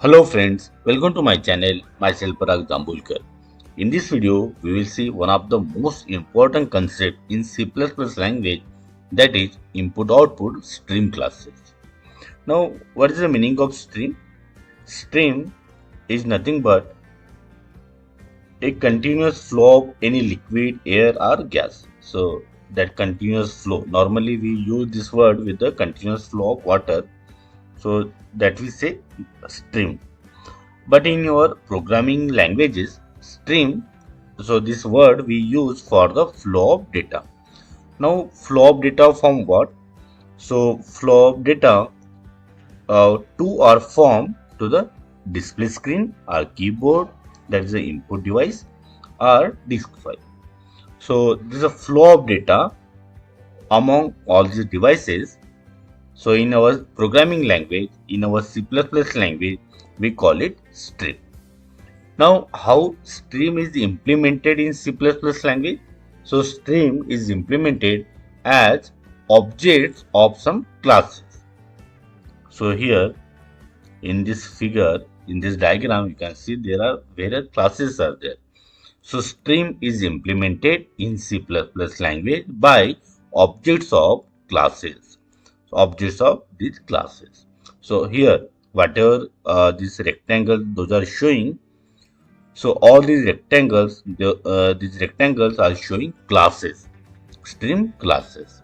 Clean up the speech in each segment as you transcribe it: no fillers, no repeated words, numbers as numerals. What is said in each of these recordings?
Hello friends, welcome to my channel, myself Parag Jambulkar. In this video, we will see one of the most important concepts in C++ language, that is input-output stream classes. Now, what is the meaning of stream? Stream is nothing but a continuous flow of any liquid, air or gas. So, that continuous flow. Normally, we use this word with the continuous flow of water. So, that we say stream. But in your programming languages, stream, so this word we use for the flow of data. Now, flow of data from what? So, flow of data to or from to the display screen or keyboard, that is the input device, or disk file. So, this is a flow of data among all these devices. So, in our programming language, in our C++ language, we call it stream. Now, how stream is implemented in C++ language? So, stream is implemented as objects of some classes. So, here in this figure, in this diagram, you can see there are various classes are there. So, stream is implemented in C++ language by objects of classes. So, objects of these classes. So, here whatever this rectangle those are showing, so all these rectangles are showing classes, stream classes.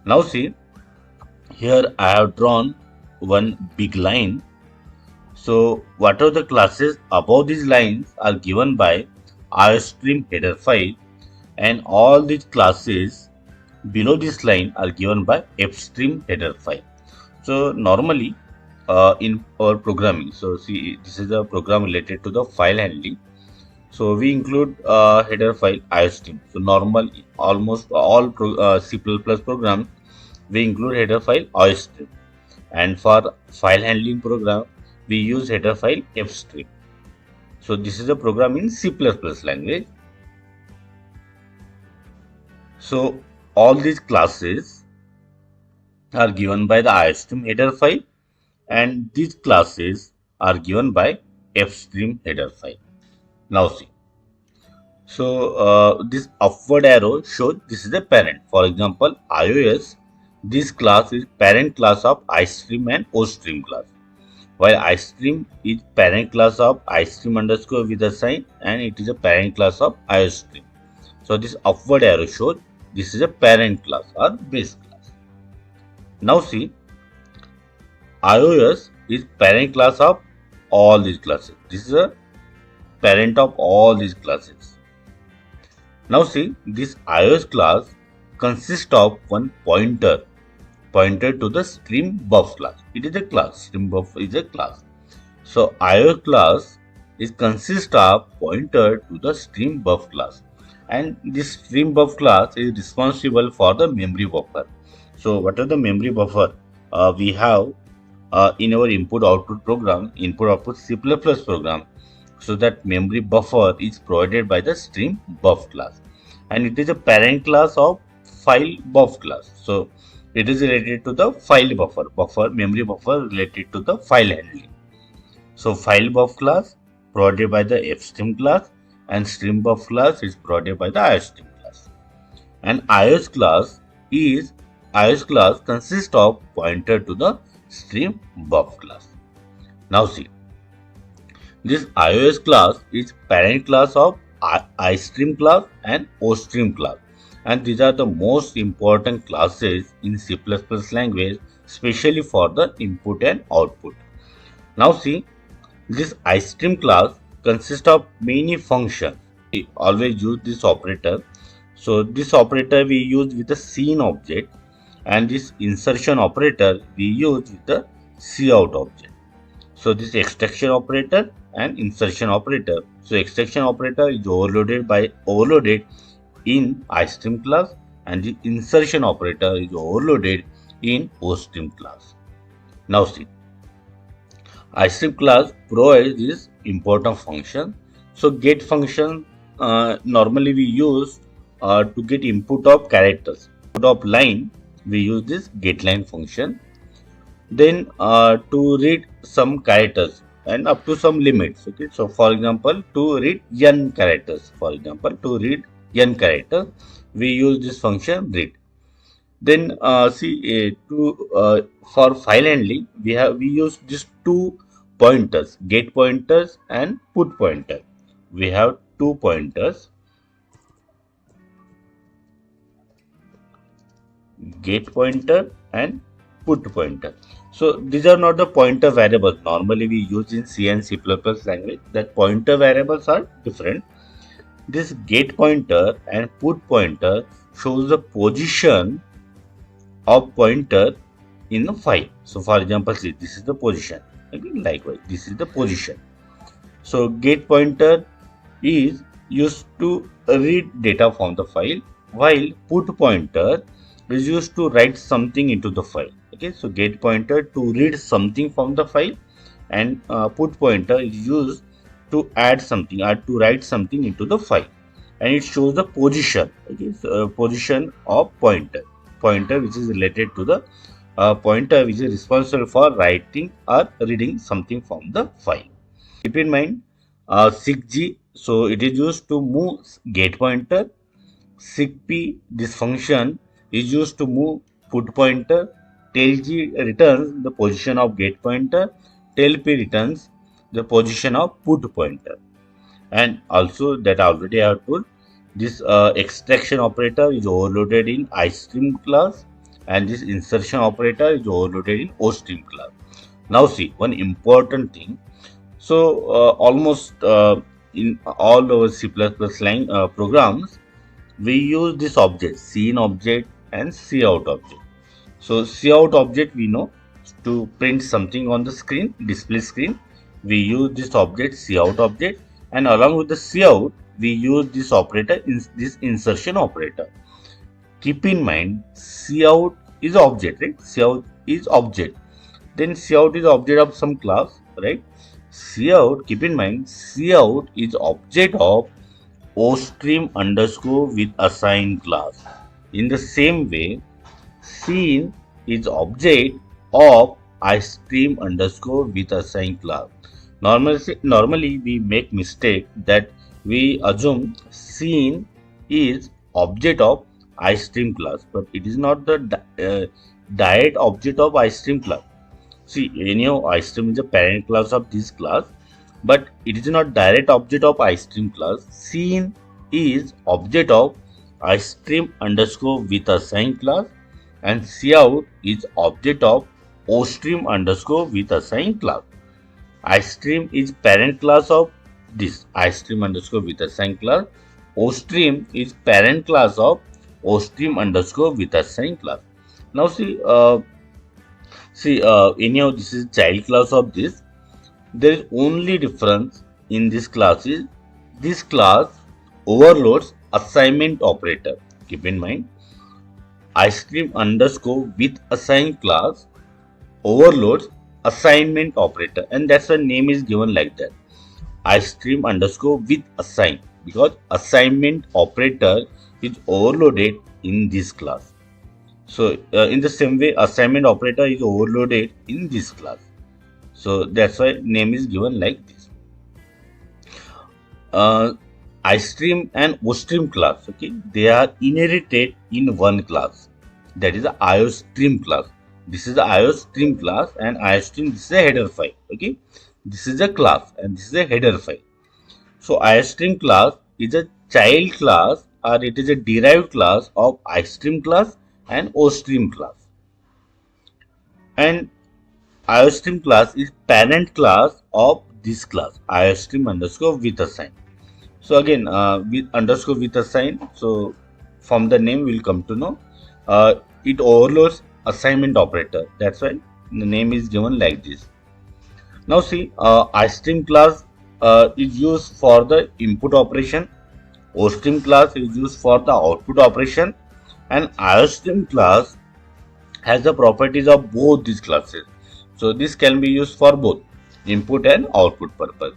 Now see, here I have drawn one big line. So what are the classes above these lines are given by iostream header file, and all these classes below this line are given by fstream header file. So normally in our programming, so see this is a program related to the file handling. So we include header file iostream. So normal almost all C++ programs we include header file iostream, and for file handling program we use header file fstream. So this is a program in C++ language. So all these classes are given by the iostream header file, and these classes are given by fstream header file. Now see. So this upward arrow shows this is a parent. For example, iOS, this class is parent class of iStream and OStream class. While iStream is parent class of iStream underscore with a sign, and it is a parent class of iOStream. So this upward arrow shows this is a parent class or base class. Now see, iOS is parent class of all these classes. This is a parent of all these classes. Now see, this iOS class consists of one pointer to the stream buff class. It is a class. Stream buff is a class. So iOS class is consist of pointer to the stream buff class, and this stream buff class is responsible for the memory buffer. So what are the memory buffer we have in our input output program, input output C++ program? So that memory buffer is provided by the stream buff class, and it is a parent class of file buff class. So it is related to the file buffer memory buffer related to the file handling. So file buff class provided by the fstream class, and stream buff class is provided by the iostream class. And iOS class consists of pointer to the stream buff class. Now see, this iOS class is parent class of iStream class and OStream class, and these are the most important classes in C++ language, especially for the input and output. Now see, this iStream class consists of many functions. We always use this operator. So this operator we use with the scene object, and this insertion operator we use with the cout object. So this extraction operator and insertion operator. So extraction operator is overloaded in iStream class, and the insertion operator is overloaded in OStream class. Now see, iStream class provides this important function. So get function normally we use to get input of characters. Input of line we use this getLine function. Then to read some characters, and up to some limits. Okay, so for example, to read n characters, for example, to read n characters, we use this function read. Then see to for file handling, we use these two pointers, get pointers and put pointer. We have two pointers, get pointer and put pointer. So these are not the pointer variables normally we use in C and C++ language. That pointer variables are different. This get pointer and put pointer shows the position of pointer in the file. So for example, see, this is the position. Again, likewise, this is the position. So get pointer is used to read data from the file, while put pointer is used to write something into the file. Okay, so get pointer to read something from the file, and put pointer is used to add something or to write something into the file, and it shows the position. Okay, so, position of pointer which is related to the pointer which is responsible for writing or reading something from the file. Keep in mind, 6G, so it is used to move get pointer. 6P, this function is used to move put pointer. TLG returns the position of get pointer. TLP returns the position of put pointer. And also that already I have told, this extraction operator is overloaded in iStream class, and this insertion operator is overloaded in OStream class. Now see, one important thing. So almost in all our C++ programs, we use this object, scene object and cout object. So cout object we know to print something on the screen, display screen. We use this object, cout object, and along with the cout, we use this operator, this insertion operator. Keep in mind, cout is object, right? Cout is object. Then cout is object of some class, right? Cout, keep in mind, cout is object of ostream underscore with assigned class. In the same way, scene is object of iStream underscore with assigned class. Normally we make mistake that we assume scene is object of iStream class, but it is not the direct object of iStream class. See, anyhow, iStream is a parent class of this class, but it is not direct object of iStream class. Scene is object of iStream underscore with assigned class, and cout is object of ostream underscore with assigned class. iStream is parent class of this iStream underscore with assigned class. Ostream is parent class of ostream underscore with assigned class. Now see, anyhow, this is child class of this. There is only difference in this class is this class overloads assignment operator. Keep in mind, iStream underscore with assigned class overloads assignment operator, and that's why name is given like that. iStream underscore with assign, because assignment operator is overloaded in this class. So in the same way, assignment operator is overloaded in this class. So that's why name is given like this. iStream and OStream class, okay, they are inherited in one class. That is the IOStream class. This is the IOStream class, and IOStream, this is a header file. Okay, this is a class and this is a header file. So IOStream class is a child class, or it is a derived class of iStream class and OStream class. And IOStream class is parent class of this class, IOStream underscore with assign. So again, with underscore with assign. So from the name we'll come to know, it overloads assignment operator. That's why the name is given like this. Now see, iStream class is used for the input operation. OStream class is used for the output operation, and IOStream class has the properties of both these classes. So this can be used for both input and output purpose.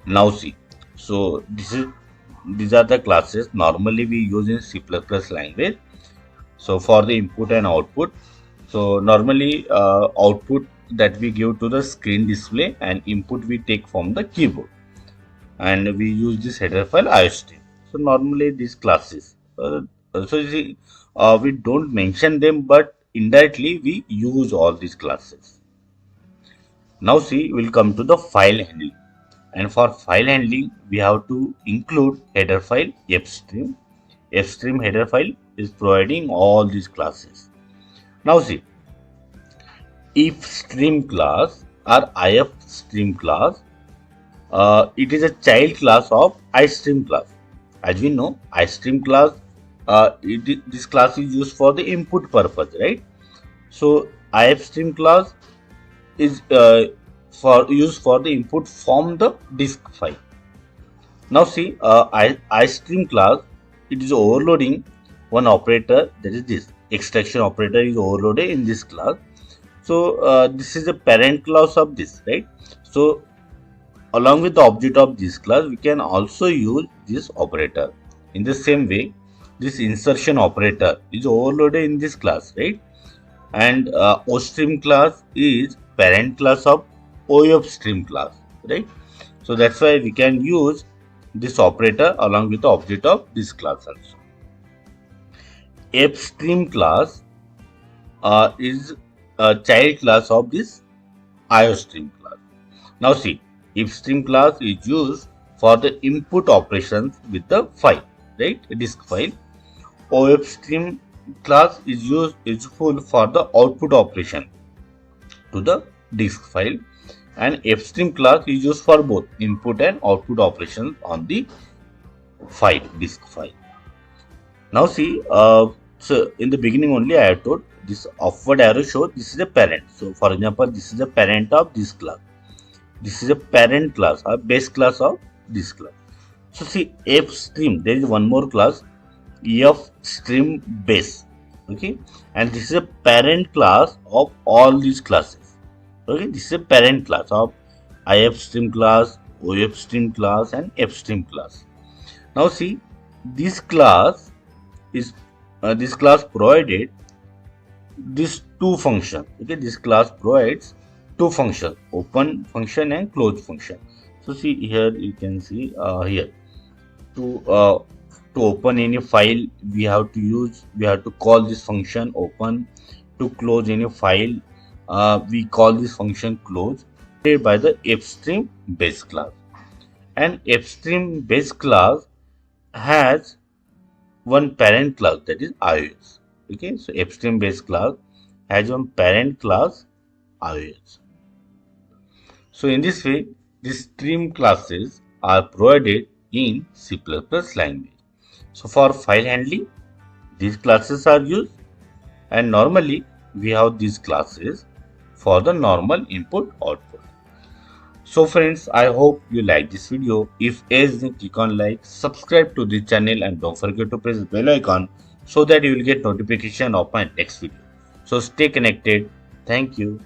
Now see, so these are the classes normally we use in C++ language. So for the input and output, so normally output that we give to the screen display, and input we take from the keyboard, and we use this header file iostream. So normally these classes, so you see, we don't mention them, but indirectly we use all these classes. Now see, we'll come to the file handling. And for file handling, we have to include header file fstream. Fstream header file is providing all these classes. Now see, if stream class or if stream class, it is a child class of iStream class. As we know, iStream class, this class is used for the input purpose, right? So ifstream class is for used for the input from the disk file. Now see, iStream class, it is overloading one operator, that is this extraction operator is overloaded in this class. So this is a parent class of this, right? So along with the object of this class, we can also use this operator. In the same way, this insertion operator is overloaded in this class, right? And OStream class is parent class of OFStream class, right? So that's why we can use this operator along with the object of this class also. FStream class is a child class of this IOStream class. Now see, ifstream class is used for the input operations with the file, right? Disk file. OFStream class is useful for the output operation to the disk file, and fstream class is used for both input and output operations on the file, disk file. Now see, so in the beginning only I have told this upward arrow shows this is a parent. So for example, this is a parent of this class. This is a parent class or base class of this class. So see, fstream, there is one more class, fstream base. Okay, and this is a parent class of all these classes. Okay, this is a parent class of ifstream class, ofstream class, and fstream class. Now see, this class is this class provided these two functions. Okay, this class provides two functions, open function and close function. So see here, you can see here to open any file, we have to call this function open. To close any file, we call this function close by the fstream base class. And fstream base class has one parent class, that is iOS. Okay, so fstream base class has one parent class iOS. So in this way, these stream classes are provided in C++ language. So for file handling, these classes are used, and normally we have these classes for the normal input output. So friends, I hope you like this video. If yes, then click on like, subscribe to this channel, and don't forget to press the bell icon so that you will get notification of my next video. So stay connected. Thank you.